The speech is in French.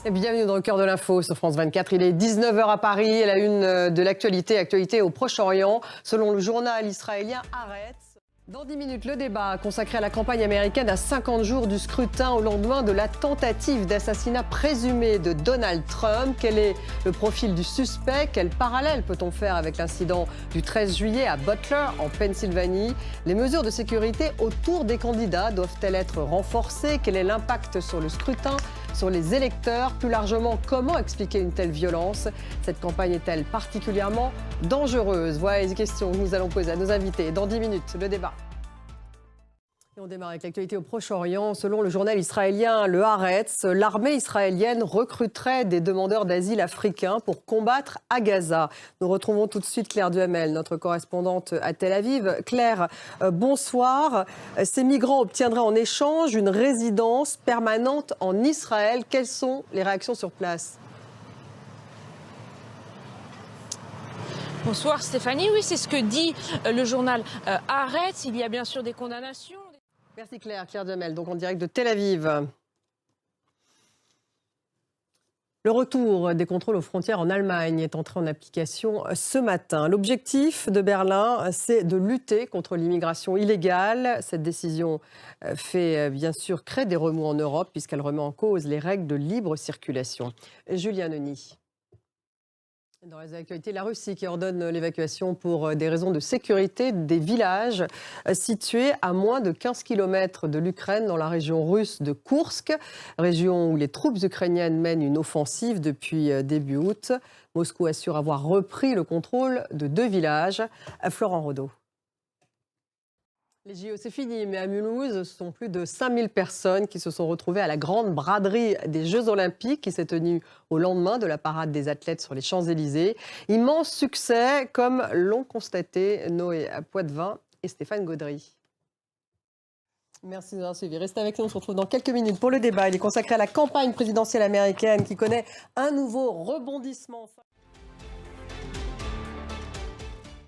Et bienvenue dans le cœur de l'info sur France 24. Il est 19 h à Paris et la une de l'actualité au Proche-Orient. Selon le journal israélien Haaretz. Dans 10 minutes, le débat consacré à la campagne américaine à 50 jours du scrutin au lendemain de la tentative d'assassinat présumé de Donald Trump. Quel est le profil du suspect? Quel parallèle peut-on faire avec l'incident du 13 juillet à Butler, en Pennsylvanie? Les mesures de sécurité autour des candidats doivent-elles être renforcées? Quel est l'impact sur le scrutin, sur les électeurs? Plus largement, comment expliquer une telle violence? Cette campagne est-elle particulièrement dangereuse? Voilà les questions que nous allons poser à nos invités. Dans 10 minutes, le débat. Et on démarre avec l'actualité au Proche-Orient. Selon le journal israélien Le Haaretz, l'armée israélienne recruterait des demandeurs d'asile africains pour combattre à Gaza. Nous retrouvons tout de suite Claire Duhamel, notre correspondante à Tel Aviv. Claire, bonsoir. Ces migrants obtiendraient en échange une résidence permanente en Israël. Quelles sont les réactions sur place ? Bonsoir Stéphanie, oui c'est ce que dit le journal Haaretz. Il y a bien sûr des condamnations. Merci Claire, Claire Duhamel, donc en direct de Tel Aviv. Le retour des contrôles aux frontières en Allemagne est entré en application ce matin. L'objectif de Berlin, c'est de lutter contre l'immigration illégale. Cette décision fait bien sûr créer des remous en Europe puisqu'elle remet en cause les règles de libre circulation. Julien Neuny. Dans les actualités, la Russie qui ordonne l'évacuation pour des raisons de sécurité des villages situés à moins de 15 km de l'Ukraine dans la région russe de Koursk, région où les troupes ukrainiennes mènent une offensive depuis début août. Moscou assure avoir repris le contrôle de 2 villages. Florent Rodeau. Les JO, c'est fini, mais à Mulhouse, ce sont plus de 5000 personnes qui se sont retrouvées à la grande braderie des Jeux Olympiques qui s'est tenue au lendemain de la parade des athlètes sur les Champs-Élysées. Immense succès, comme l'ont constaté Noé Poitvin et Stéphane Gaudry. Merci de nous avoir suivis. Restez avec nous, on se retrouve dans quelques minutes pour le débat. Il est consacré à la campagne présidentielle américaine qui connaît un nouveau rebondissement.